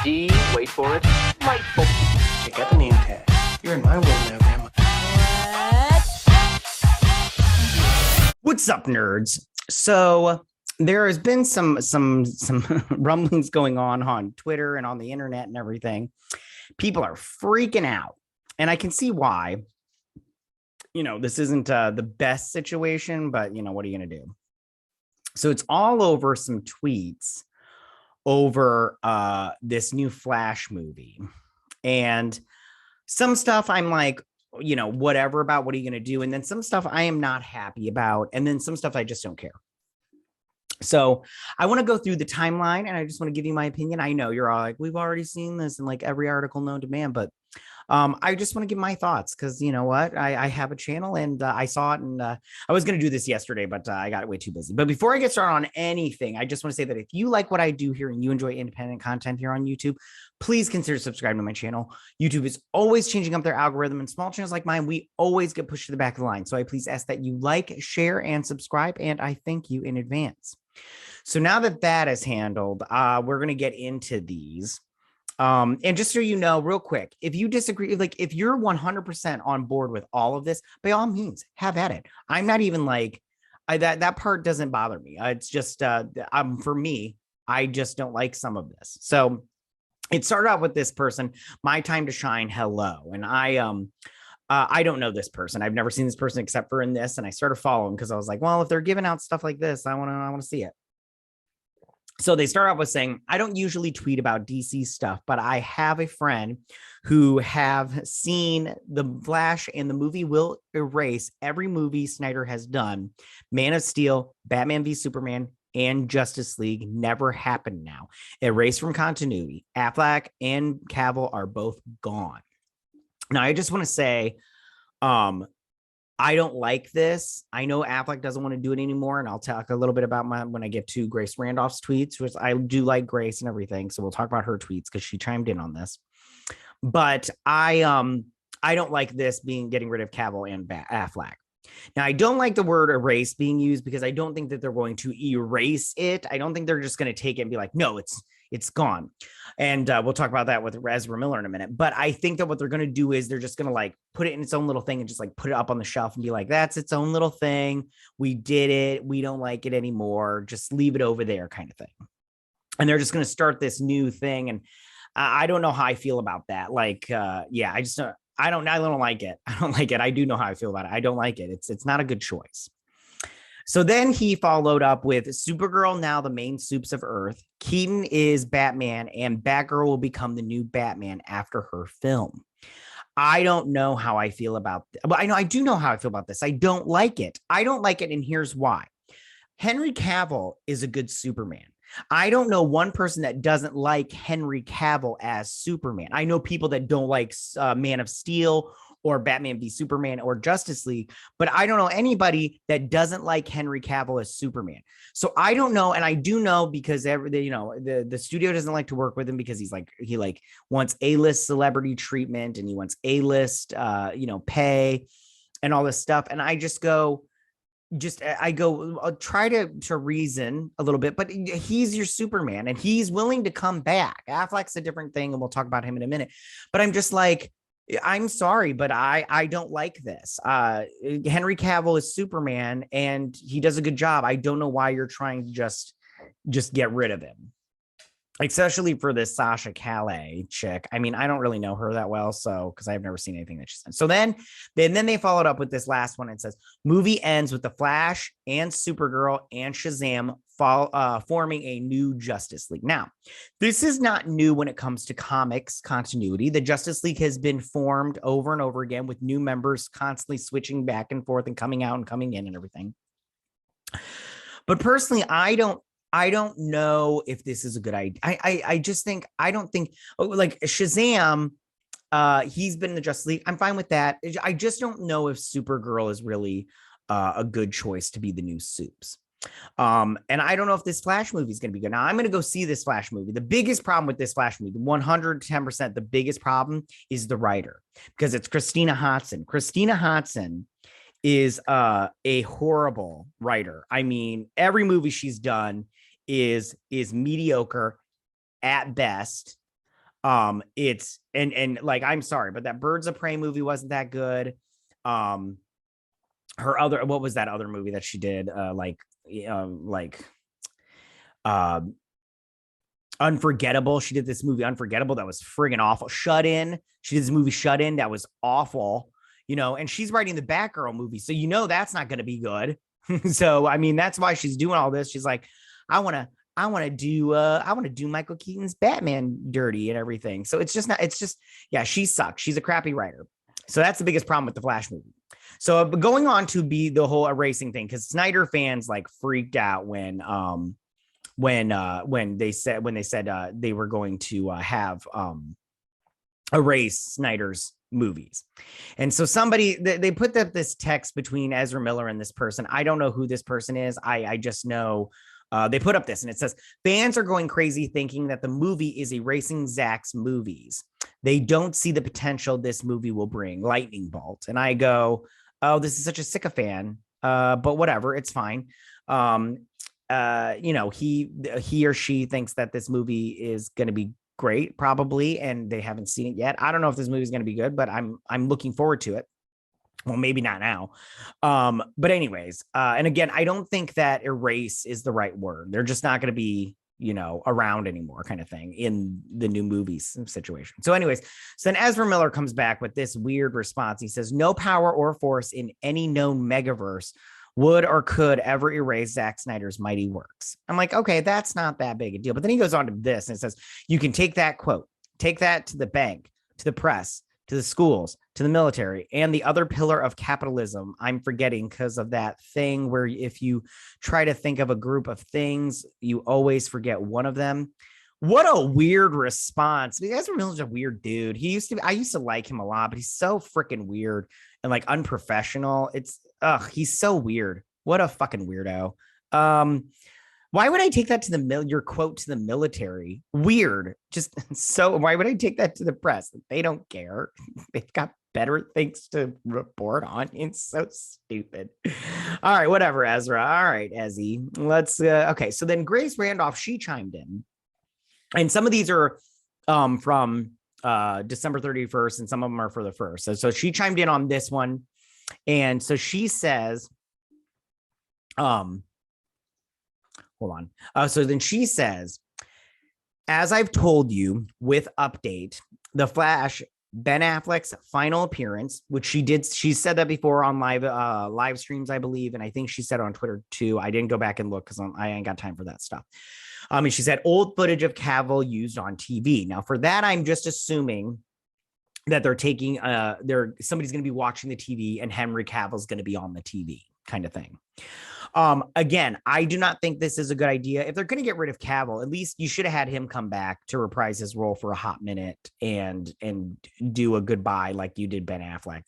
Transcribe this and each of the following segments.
D, wait for it, delightful. Check out the name tag. You're in my world now, Grandma. What's up, nerds? So there has been some rumblings going on Twitter and on the internet and everything. People are freaking out, and I can see why. You know, this isn't the best situation, but you know, what are you gonna do? So it's all over some tweets over this new Flash movie, and some stuff I'm like, you know, whatever about what are you going to do? And then some stuff I am not happy about. And then some stuff I just don't care. So I want to go through the timeline and I just want to give you my opinion. I know you're all like, we've already seen this in like every article known to man, but I just want to give my thoughts because you know what? I have a channel and I saw it and I was going to do this yesterday, but I got way too busy. But before I get started on anything, I just want to say that if you like what I do here and you enjoy independent content here on YouTube, please consider subscribing to my channel. YouTube is always changing up their algorithm, and small channels like mine, we always get pushed to the back of the line. So I please ask that you like, share, and subscribe, and I thank you in advance. So now that that is handled, we're going to get into these. And just so you know, real quick, if you disagree, like if you're 100% on board with all of this, by all means, have at it. I'm not even like that part doesn't bother me. It's just for me, I just don't like some of this. So it started out with this person, My Time to Shine. Hello. And I don't know this person. I've never seen this person except for in this. And I started following because I was like, well, if they're giving out stuff like this, I want to see it. So they start out with saying, I don't usually tweet about DC stuff, but I have a friend who have seen the Flash, and the movie will erase every movie Snyder has done. Man of Steel, Batman v Superman, and Justice League never happened now. Erased from continuity. Affleck and Cavill are both gone. Now, I just want to say, I don't like this. I know Affleck doesn't want to do it anymore, and I'll talk a little bit about when I get to Grace Randolph's tweets, which I do like Grace and everything. So we'll talk about her tweets because she chimed in on this. But I don't like this getting rid of Cavill and Affleck. Now, I don't like the word erase being used because I don't think that they're going to erase it. I don't think they're just going to take it and be like, no, it's gone. And we'll talk about that with Ezra Miller in a minute. But I think that what they're going to do is they're just going to like put it in its own little thing and just like put it up on the shelf and be like, that's its own little thing. We did it. We don't like it anymore. Just leave it over there kind of thing. And they're just going to start this new thing. And I don't know how I feel about that. Like, yeah, I don't like it. I don't like it. I do know how I feel about it. I don't like it. It's not a good choice. So then he followed up with Supergirl, now the main soups of Earth. Keaton is Batman, and Batgirl will become the new Batman after her film. I don't know how I feel about this. But I do know how I feel about this. I don't like it. I don't like it, and here's why. Henry Cavill is a good Superman. I don't know one person that doesn't like Henry Cavill as Superman. I know people that don't like Man of Steel or Batman v Superman or Justice League, but I don't know anybody that doesn't like Henry Cavill as Superman. So I don't know, and I do know because the studio doesn't like to work with him because he wants A-list celebrity treatment and he wants A-list pay and all this stuff. And I just go, I'll try to reason a little bit, but he's your Superman and he's willing to come back. Affleck's a different thing, and we'll talk about him in a minute. But I'm just like, I'm sorry, but I don't like this. Henry Cavill is Superman and he does a good job. I don't know why you're trying to just get rid of him. Especially for this Sasha Calais chick. I mean, I don't really know her that well, so because I've never seen anything that she's done. So then they followed up with this last one. It says, movie ends with the Flash and Supergirl and Shazam forming a new Justice League. Now, this is not new when it comes to comics continuity. The Justice League has been formed over and over again with new members constantly switching back and forth and coming out and coming in and everything. But personally, I don't know if this is a good idea. I don't think like Shazam, he's been in the Justice League. I'm fine with that. I just don't know if Supergirl is really a good choice to be the new Supes. And I don't know if this Flash movie is going to be good. Now I'm going to go see this Flash movie. The biggest problem with this Flash movie, 110%, the biggest problem is the writer, because it's Christina Hodson. Christina Hodson is a horrible writer. I mean, every movie she's done is mediocre at best. It's and like, I'm sorry, but that Birds of Prey movie wasn't that good. Her other, what was that other movie that she did? Uh Unforgettable. She did this movie Unforgettable that was friggin' awful. Shut In. She did this movie Shut In that was awful, and she's writing the Batgirl movie. So that's not going to be good. So I mean, that's why she's doing all this. She's like, I want to do Michael Keaton's Batman dirty and everything. So yeah, she sucks. She's a crappy writer. So that's the biggest problem with the Flash movie. So going on to be the whole erasing thing, because Snyder fans like freaked out when they said they were going to have erase Snyder's movies. And so they put this text between Ezra Miller and this person. I don't know who this person is. I just know they put up this, and it says, fans are going crazy thinking that the movie is erasing Zack's movies. They don't see the potential this movie will bring. Lightning bolt. And I go, oh, this is such a sycophant. But whatever, it's fine. He or she thinks that this movie is going to be great, probably, and they haven't seen it yet. I don't know if this movie is going to be good, but I'm looking forward to it. Well, maybe not now. But anyways, and again, I don't think that erase is the right word. They're just not going to be, around anymore, kind of thing, in the new movies situation. So anyways, so then Ezra Miller comes back with this weird response. He says, no power or force in any known megaverse would or could ever erase Zack Snyder's mighty works. I'm like, okay, that's not that big a deal. But then he goes on to this and it says, you can take that quote, take that to the bank, to the press, to the schools, to the military, and the other pillar of capitalism I'm forgetting because of that thing where if you try to think of a group of things, you always forget one of them. What a weird response. Ezra Miller's a weird dude. I used to like him a lot, but he's so freaking weird and like unprofessional. He's so weird. What a fucking weirdo. Why would I take that to your quote to the military? Weird. Just so why would I take that to the press? They don't care. They've got better things to report on. It's so stupid. All right, whatever, Ezra. All right, Ezzy. Let's okay. So then Grace Randolph, she chimed in. And some of these are from December 31st, and some of them are for the 1st. So she chimed in on this one. And so she says, hold on. So then she says, as I've told you with update, The Flash, Ben Affleck's final appearance, which she said that before on live streams, I believe. And I think she said it on Twitter too. I didn't go back and look because I ain't got time for that stuff. And she said old footage of Cavill used on TV. Now for that, I'm just assuming that they're taking somebody's going to be watching the TV and Henry Cavill's going to be on the TV kind of thing. Again, I do not think this is a good idea. If they're going to get rid of Cavill, at least you should have had him come back to reprise his role for a hot minute and do a goodbye like you did Ben Affleck.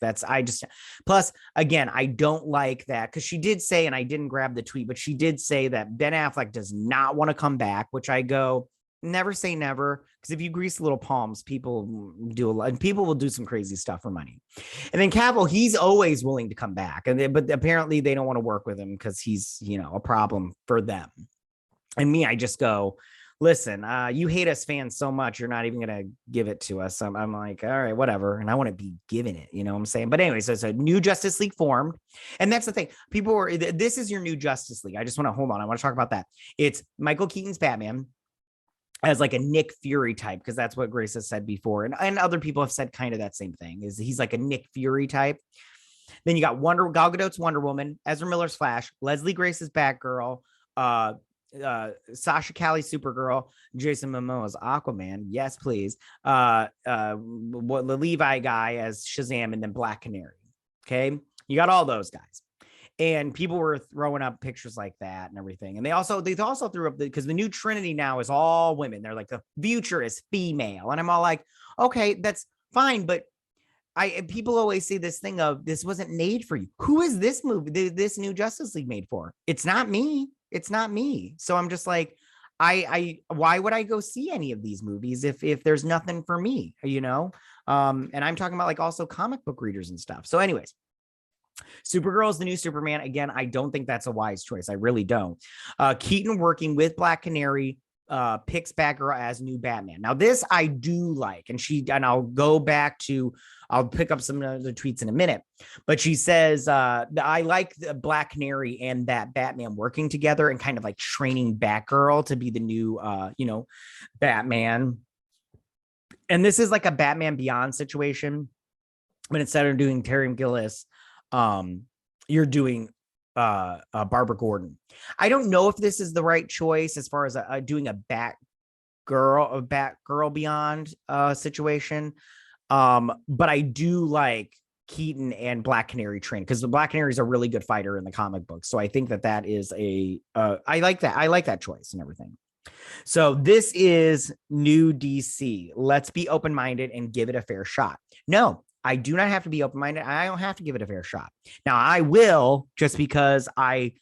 Plus, again, I don't like that because she did say, and I didn't grab the tweet, but she did say that Ben Affleck does not want to come back, which I go, never say never, because if you grease little palms, people do a lot, and people will do some crazy stuff for money. And then Cavill, he's always willing to come back, but apparently they don't want to work with him because he's a problem for them. And me, I just go, listen, you hate us fans so much, you're not even gonna give it to us. I'm like, all right, whatever, and I want to be given it, you know what I'm saying? But anyway, so it's a new Justice League formed, and that's the thing. This is your new Justice League. I just want to hold on. I want to talk about that. It's Michael Keaton's Batman as like a Nick Fury type, because that's what Grace has said before. And other people have said kind of that same thing, is he's like a Nick Fury type. Then you got Gal Gadot's Wonder Woman, Ezra Miller's Flash, Leslie Grace's Batgirl, Sasha Calle's Supergirl, Jason Momoa's Aquaman. Yes, please. The Levi guy as Shazam, and then Black Canary. Okay. You got all those guys. And people were throwing up pictures like that and everything. And they also threw up because the new Trinity now is all women. They're like, the future is female. And I'm all like, okay, that's fine. But people always say this thing of, this wasn't made for you. Who is this movie, this new Justice League made for? It's not me. It's not me. So I'm just like, why would I go see any of these movies if there's nothing for me, And I'm talking about like also comic book readers and stuff. So anyways, Supergirl is the new Superman. Again, I don't think that's a wise choice. I really don't. Keaton working with Black Canary picks Batgirl as new Batman. Now, this I do like, and I'll go back to, I'll pick up some of the tweets in a minute, but she says, I like the Black Canary and that Batman working together and kind of like training Batgirl to be the new, Batman. And this is like a Batman Beyond situation, but instead of doing Terry Gillis, you're doing Barbara Gordon. I don't know if this is the right choice as far as doing a Batgirl Beyond situation. But I do like Keaton and Black Canary train because the Black Canary is a really good fighter in the comic book. So I think that is I like that. I like that choice and everything. So this is new DC. Let's be open-minded and give it a fair shot. No, I do not have to be open-minded. I don't have to give it a fair shot. Now I will, just because if I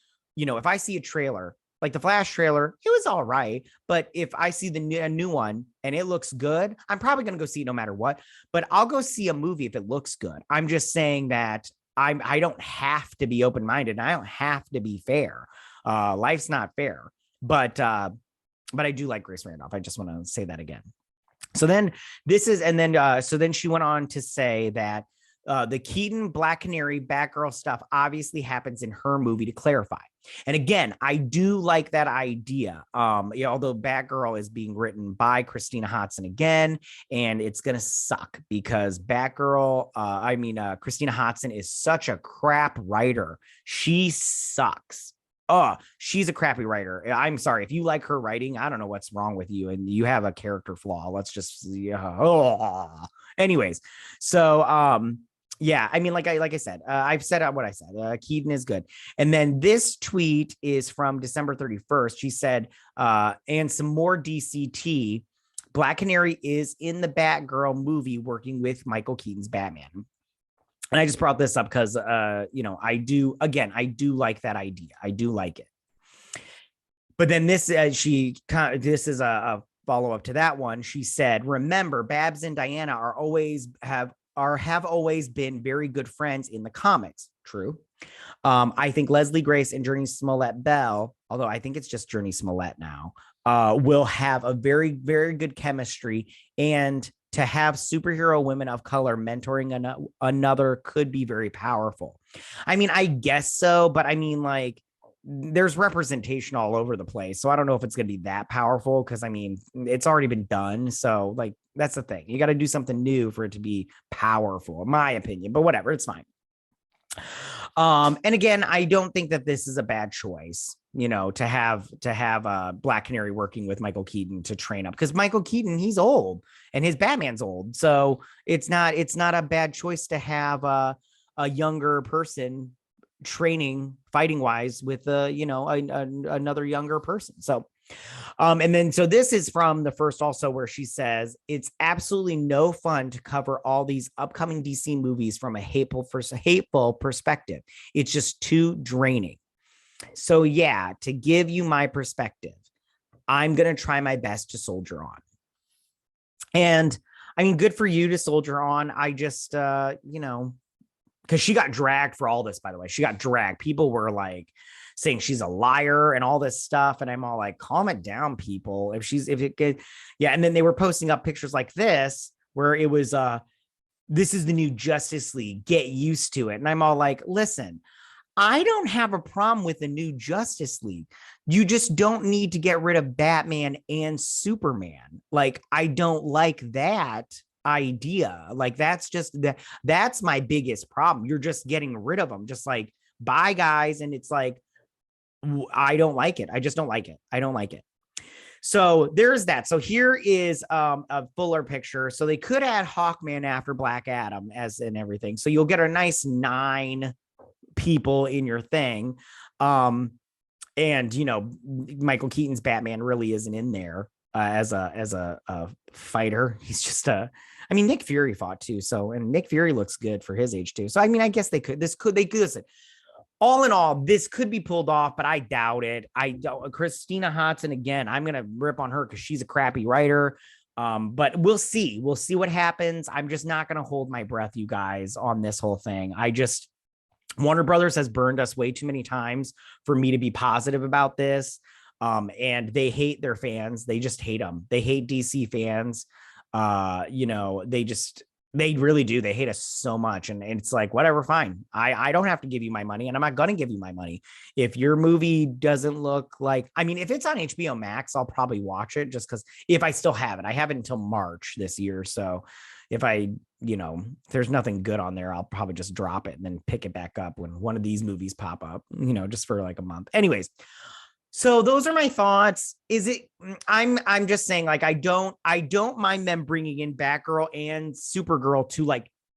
see a trailer, like the Flash trailer, it was all right. But if I see a new one and it looks good, I'm probably going to go see it no matter what. But I'll go see a movie if it looks good. I'm just saying that I don't have to be open-minded. And I don't have to be fair. Life's not fair. But I do like Grace Randolph. I just want to say that again. So then she went on to say that the Keaton Black Canary Batgirl stuff obviously happens in her movie to clarify. And again, I do like that idea. Although Batgirl is being written by Christina Hodson again, and it's gonna suck because Christina Hodson is such a crap writer. She sucks. Oh, she's a crappy writer. I'm sorry. If you like her writing, I don't know what's wrong with you. And you have a character flaw. Let's just, anyways. So, like I said, I've said what I said. Keaton is good. And then this tweet is from December 31st. She said, and some more DCT. Black Canary is in the Batgirl movie working with Michael Keaton's Batman. And I just brought this up because, I do like that idea. I do like it. But then this is a follow up to that one. She said, remember, Babs and Diana have always been very good friends in the comics. True. I think Leslie Grace and Journey Smollett Bell, although I think it's just Journey Smollett now, will have a very, very good chemistry, and to have superhero women of color mentoring another could be very powerful. I mean, I guess so, but I mean, like, there's representation all over the place. So I don't know if it's going to be that powerful because, I mean, it's already been done. So, like, that's the thing. You got to do something new for it to be powerful, in my opinion, but whatever, it's fine. And again, I don't think that this is a bad choice, to have Black Canary working with Michael Keaton to train up, because Michael Keaton, he's old and his Batman's old. So it's not a bad choice to have a younger person training fighting wise with another younger person. So so this is from the first also, where she says it's absolutely no fun to cover all these upcoming DC movies from a hateful perspective. It's just too draining. So yeah, to give you my perspective, I'm going to try my best to soldier on. And I mean, good for you to soldier on. I just, because she got dragged for all this, by the way. She got dragged. People were like saying she's a liar and all this stuff. And I'm all like, calm it down, people. And then they were posting up pictures like this, where it was, this is the new Justice League. Get used to it. And I'm all like, listen, I don't have a problem with the new Justice League. You just don't need to get rid of Batman and Superman. Like, I don't like that idea. Like, that's my biggest problem. You're just getting rid of them. Just like, bye guys. And it's like, I don't like it. I just don't like it. I don't like it. So there's that. So here is a fuller picture. So they could add Hawkman after Black Adam as in everything. So you'll get a nice 9 people in your thing. And Michael Keaton's Batman really isn't in there as a fighter. He's just Nick Fury fought too. So, and Nick Fury looks good for his age too. So, I mean, I guess they could listen. All in all, this could be pulled off, but I doubt it. Christina Hodson, again, I'm going to rip on her because she's a crappy writer. But we'll see. We'll see what happens. I'm just not going to hold my breath, you guys, on this whole thing. Warner Brothers has burned us way too many times for me to be positive about this. And they hate their fans. They just hate them. They hate DC fans. They really do. They hate us so much. And it's like, whatever, fine. I don't have to give you my money, and I'm not going to give you my money. If your movie doesn't look like, I mean, if it's on HBO Max, I'll probably watch it just because if I still have it, I have it until March this year. So if if there's nothing good on there, I'll probably just drop it and then pick it back up when one of these movies pop up, just for like a month. Anyways. So those are my thoughts. I'm just saying, like, I don't mind them bringing in Batgirl and Supergirl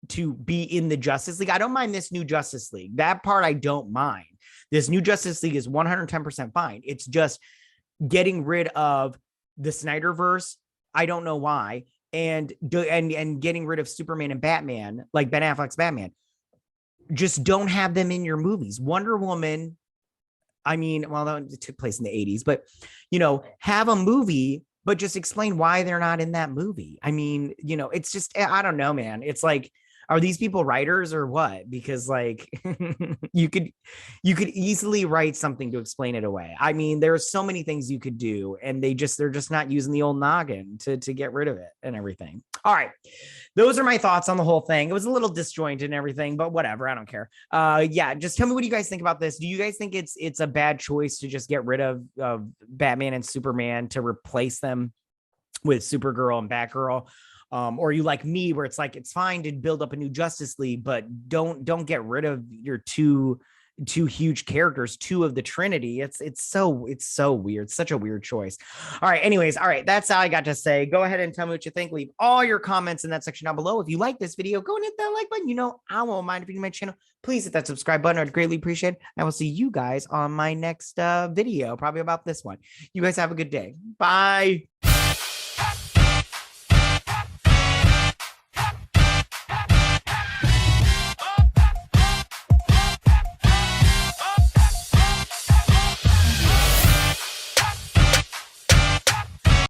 to be in the Justice League. I don't mind this new Justice League. That part I don't mind. This new Justice League is 110% fine. It's just getting rid of the Snyderverse. I don't know why. And getting rid of Superman and Batman, like Ben Affleck's Batman. Just don't have them in your movies. Wonder Woman, I mean, well, that took place in the 80s, but, have a movie, but just explain why they're not in that movie. I mean, it's just, I don't know, man. It's like, are these people writers or what? Because like you could easily write something to explain it away. I mean, there are so many things you could do, and they're just not using the old noggin to get rid of it and everything. All right. Those are my thoughts on the whole thing. It was a little disjointed and everything, but whatever. I don't care. Yeah, just tell me what you guys think about this. Do you guys think it's a bad choice to just get rid of Batman and Superman to replace them with Supergirl and Batgirl? Or are you like me, where it's like, it's fine to build up a new Justice League, but don't get rid of your two huge characters, two of the Trinity. It's so weird. Such a weird choice. All right. Anyways. All right. That's all I got to say. Go ahead and tell me what you think. Leave all your comments in that section down below. If you like this video, go and hit that like button. I won't mind if you're new to my channel. Please hit that subscribe button. I'd greatly appreciate it. I will see you guys on my next video, probably about this one. You guys have a good day. Bye.